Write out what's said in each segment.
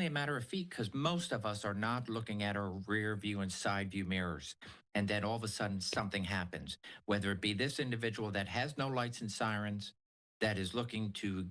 only a matter of feet because most of us are not looking at our rear view and side view mirrors. And then all of a sudden something happens, whether it be this individual that has no lights and sirens, that is looking to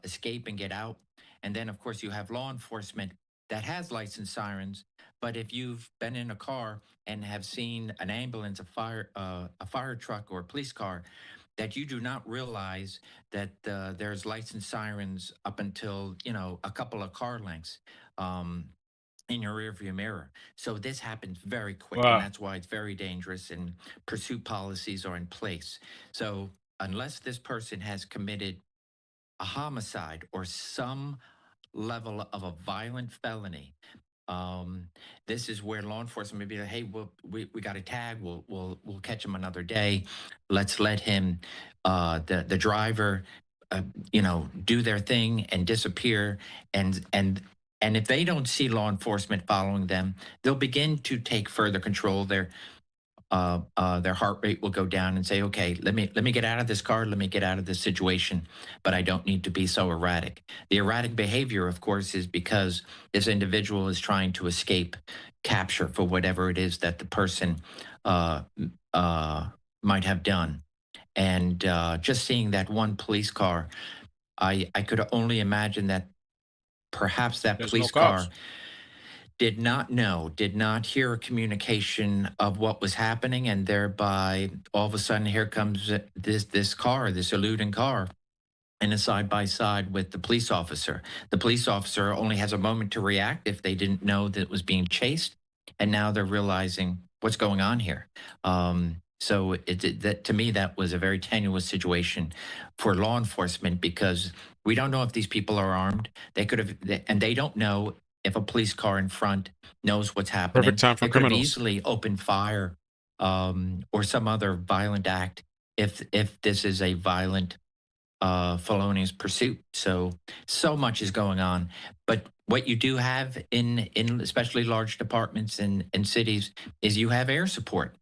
escape and get out. And then, of course, you have law enforcement that has lights and sirens. But if you've been in a car and have seen an ambulance, a fire truck, or a police car, that you do not realize that there's lights and sirens up until a couple of car lengths um, in your rearview mirror. So this happens very quick, and Wow. that's why it's very dangerous. And pursuit policies are in place. So unless this person has committed a homicide or some level of a violent felony, um, this is where law enforcement may be like, hey, we got a tag. We'll catch him another day. Let's let him, the driver, uh, do their thing and disappear. And if they don't see law enforcement following them, they'll begin to take further control. Their heart rate will go down and say, okay, let me get out of this car, let me get out of this situation, but I don't need to be so erratic. The erratic behavior, of course, is because this individual is trying to escape capture for whatever it is that the person uh, uh, might have done. And just seeing that one police car, I could only imagine that perhaps that There's no police car cops. did not know, did not hear a communication of what was happening, and thereby all of a sudden here comes this car, this eluding car, and is side by side with the police officer. The police officer only has a moment to react if they didn't know that it was being chased, and now they're realizing what's going on here. So that to me that was a very tenuous situation for law enforcement because we don't know if these people are armed. They could have, and they don't know if a police car in front knows what's Perfect happening. time for They could have criminals. easily opened fire or some other violent act if this is a violent felonious pursuit. So much is going on. But what you do have in especially large departments and cities is you have air support.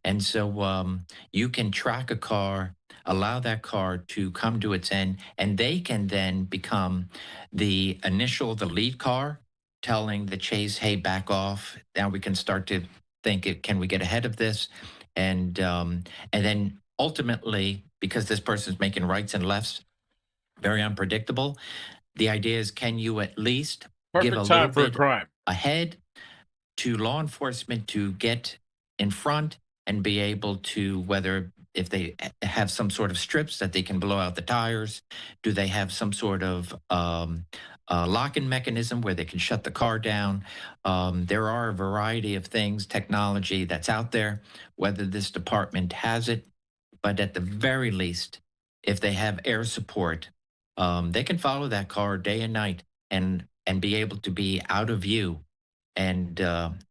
And so you can track a car, allow that car to come to its end, and they can then become the lead car, telling the chase, hey, back off. Now we can start to think, can we get ahead of this? And then ultimately, because this person's making rights and lefts, very unpredictable. The idea is, can you at least give a Perfect little time for a bit crime. ahead to law enforcement to get in front and be able to, whether if they have some sort of strips that they can blow out the tires, do they have some sort of lock-in mechanism where they can shut the car down? There are a variety of things, technology that's out there, whether this department has it, but at the very least, if they have air support, they can follow that car day and night and be able to be out of view and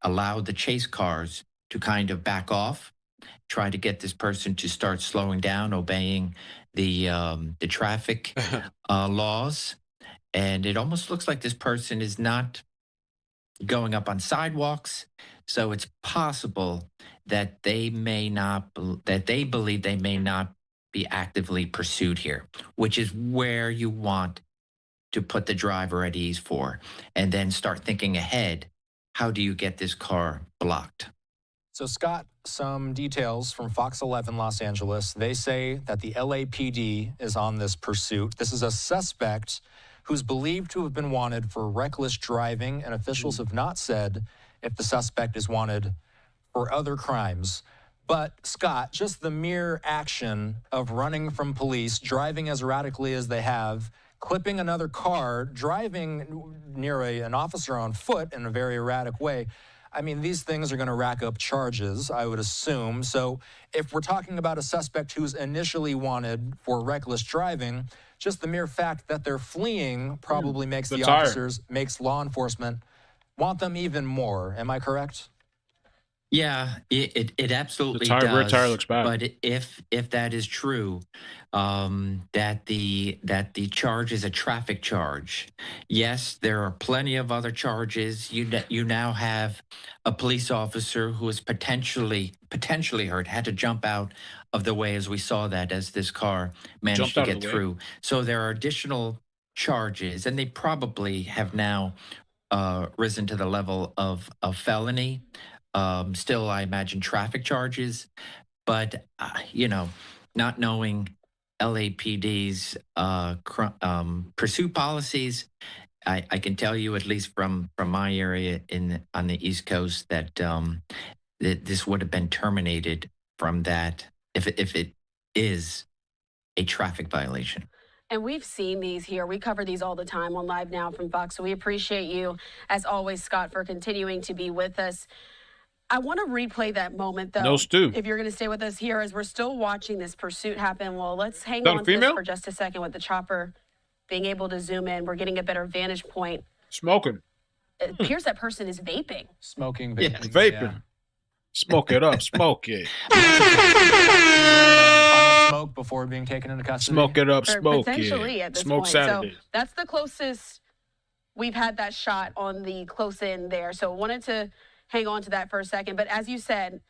allow the chase cars to kind of back off, try to get this person to start slowing down, obeying the traffic laws. And it almost looks like this person is not going up on sidewalks. So it's possible that that they believe they may not be actively pursued here, which is where you want to put the driver at ease for, and then start thinking ahead. How do you get this car blocked? So, Scott, some details from Fox 11 Los Angeles. They say that the LAPD is on this pursuit. This is a suspect who's believed to have been wanted for reckless driving, and officials have not said if the suspect is wanted for other crimes. But, Scott, just the mere action of running from police, driving as erratically as they have, clipping another car, driving near an officer on foot in a very erratic way. I mean, these things are going to rack up charges, I would assume. So if we're talking about a suspect who's initially wanted for reckless driving, just the mere fact that they're fleeing probably makes The the tire. officers, makes law enforcement want them even more. Am I correct? Yeah, it The absolutely tire, rear tire does. looks bad. But if that is true, that the charge is a traffic charge. Yes, there are plenty of other charges. You now have a police officer who is potentially hurt, had to jump out of the way as we saw that as this car managed Jumped to out of the get way. through. So there are additional charges, and they probably have now risen to the level of felony. Still, I imagine traffic charges, but not knowing LAPD's pursuit policies, I can tell you, at least from my area on the East Coast, that that this would have been terminated from that if it is a traffic violation. And we've seen these here. We cover these all the time on Live Now from Fox. So we appreciate you, as always, Scott, for continuing to be with us. I want to replay that moment, though. No, Stu. If you're going to stay with us here as we're still watching this pursuit happen. Well, let's hang on to this for just a second with the chopper being able to zoom in. We're getting a better vantage point. Smoking. It appears that person is vaping. Smoking, vaping. Yeah. Vaping. Yeah. Smoke it up. Smoke it. Final smoke before being taken into custody. Smoke it up. Smoke potentially it. At this Smoke point. Saturdays. So that's the closest we've had that shot on the close in there. So wanted to hang on to that for a second. But as you said,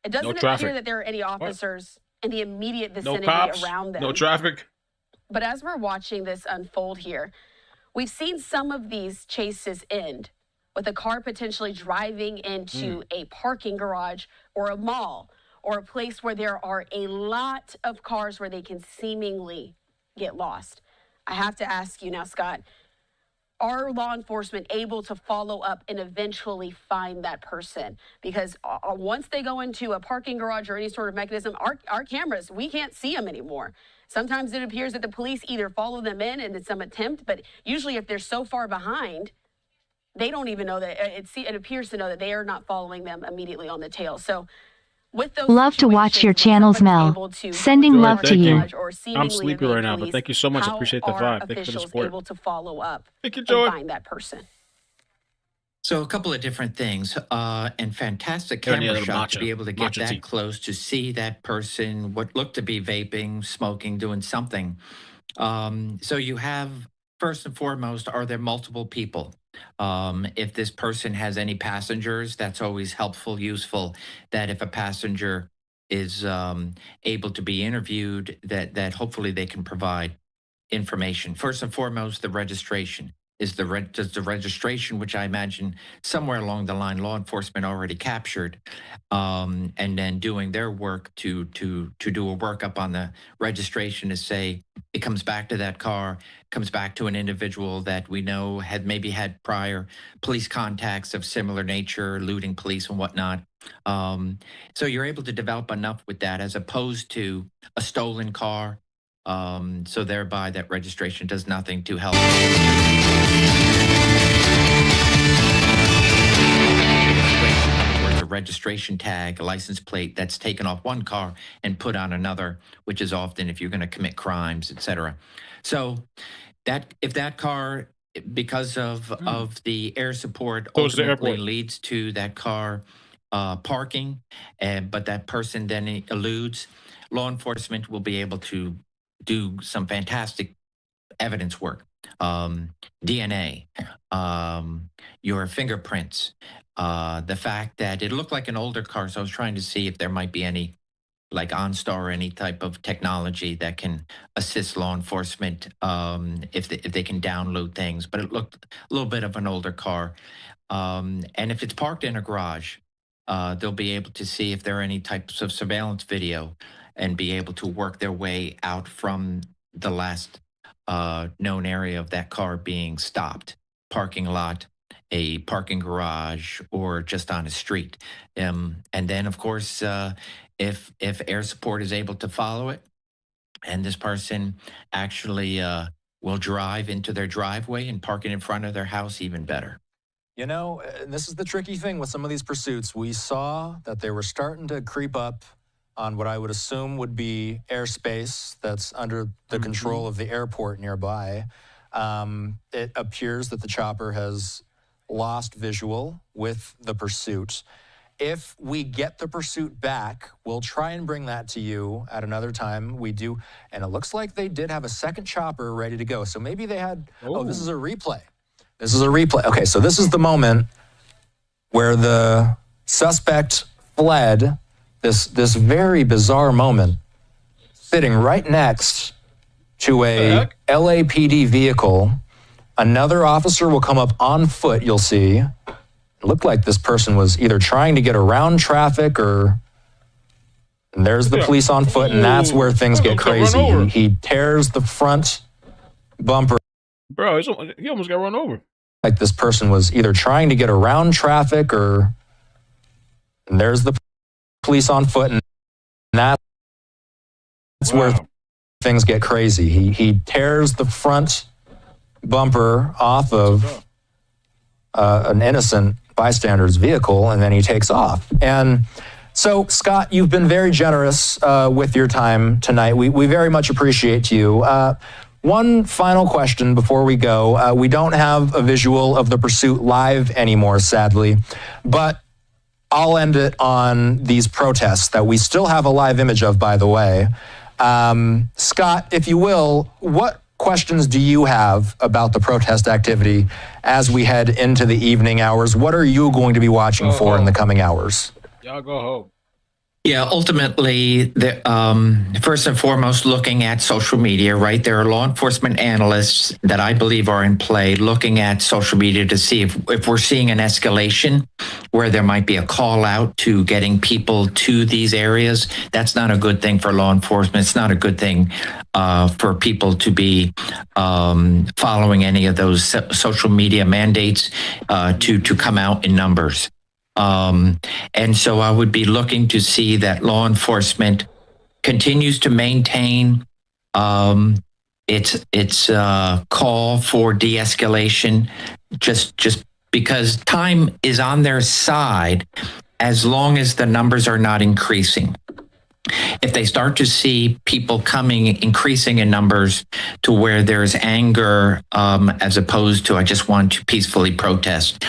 it doesn't appear that there are any officers in the immediate vicinity around them. No traffic. But as we're watching this unfold here, we've seen some of these chases end with a car potentially driving into a parking garage or a mall or a place where there are a lot of cars where they can seemingly get lost. I have to ask you now, Scott, are law enforcement able to follow up and eventually find that person? Because once they go into a parking garage or any sort of mechanism, our cameras, we can't see them anymore. Sometimes it appears that the police either follow them in and it's some attempt, but usually if they're so far behind, they don't even know that it appears to know that they are not following them immediately on the tail. So with those love to watch your channels, Mel. Sending love to you. I'm sleepy right now, but thank you so much. I appreciate the vibe. Thank you for the support. Able to follow up thank you, Joey. And find that person. So a couple of different things, and fantastic camera shot to be able to get that close to see that person, what looked to be vaping, smoking, doing something. So you have, first and foremost, are there multiple people? If this person has any passengers, that's always helpful, useful, that if a passenger is able to be interviewed, that hopefully they can provide information. First and foremost, the registration. Does the registration, which I imagine somewhere along the line law enforcement already captured, and then doing their work to do a workup on the registration to say it comes back to that car, comes back to an individual that we know had maybe had prior police contacts of similar nature, eluding police and whatnot. So you're able to develop enough with that as opposed to a stolen car. So thereby that registration does nothing to help. A registration tag, a license plate that's taken off one car and put on another, which is often if you're going to commit crimes, etc. So that if that car, because of the air support, ultimately leads to that car parking, but that person then eludes, law enforcement will be able to do some fantastic evidence work, DNA, your fingerprints, the fact that it looked like an older car. So I was trying to see if there might be any like OnStar or any type of technology that can assist law enforcement if they can download things. But it looked a little bit of an older car. And if it's parked in a garage, they'll be able to see if there are any types of surveillance video and be able to work their way out from the last known area of that car being stopped, parking lot, a parking garage, or just on a street. And then, of course, if air support is able to follow it, and this person actually will drive into their driveway and park it in front of their house, even better. You know, this is the tricky thing with some of these pursuits. We saw that they were starting to creep up on what I would assume would be airspace that's under the control of the airport nearby. It appears that the chopper has lost visual with the pursuit. If we get the pursuit back, we'll try and bring that to you at another time. We do, and it looks like they did have a second chopper ready to go. So maybe they had, this is a replay. This is a replay. Okay, so this is the moment where the suspect fled. This very bizarre moment, sitting right next to a LAPD vehicle, Another officer will come up on foot, you'll see. It looked like this person was either trying to get around traffic or... And there's the police on foot, and that's where things get crazy. He tears the front bumper. Bro, he almost got run over. Like this person was either trying to get around traffic or... And there's the police on foot, and that's where things get crazy. He tears the front bumper off of an innocent bystander's vehicle, and then he takes off. And so, Scott, you've been very generous with your time tonight. We very much appreciate you. One final question before we go. We don't have a visual of the pursuit live anymore, sadly, but I'll end it on these protests that we still have a live image of, by the way. Scott, if you will, what questions do you have about the protest activity as we head into the evening hours? What are you going to be watching for in the coming hours? Y'all go home. Yeah, ultimately, first and foremost, looking at social media, right? There are law enforcement analysts that I believe are in play looking at social media to see if we're seeing an escalation where there might be a call out to getting people to these areas. That's not a good thing for law enforcement. It's not a good thing for people to be following any of those social media mandates to come out in numbers. And so I would be looking to see that law enforcement continues to maintain its call for de-escalation, just because time is on their side as long as the numbers are not increasing. If they start to see people increasing in numbers to where there's anger as opposed to I just want to peacefully protest,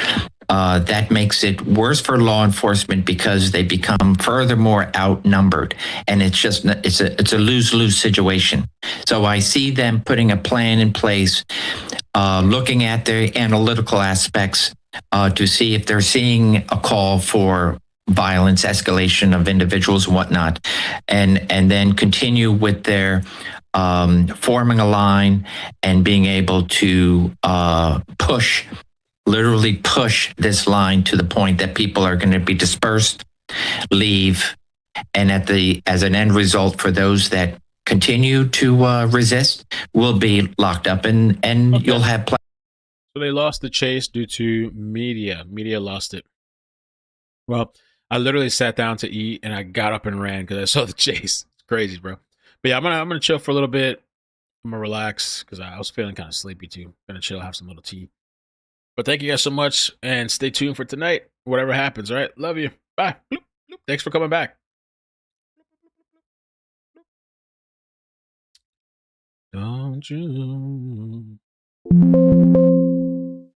that makes it worse for law enforcement because they become furthermore outnumbered, and it's a lose-lose situation. So I see them putting a plan in place, looking at the analytical aspects to see if they're seeing a call for violence, escalation of individuals and whatnot, and then continue with their forming a line and being able to literally push this line to the point that people are going to be dispersed, leave, and as an end result for those that continue to resist will be locked up, and okay. You'll have. So they lost the chase due to media. Media lost it. Well, I literally sat down to eat and I got up and ran because I saw the chase. It's crazy, bro. But yeah, I'm gonna chill for a little bit. I'm gonna relax because I was feeling kind of sleepy too. Gonna chill, have some little tea. But thank you guys so much, and stay tuned for tonight. Whatever happens, all right? Love you. Bye. Bloop, bloop. Thanks for coming back. Don't you...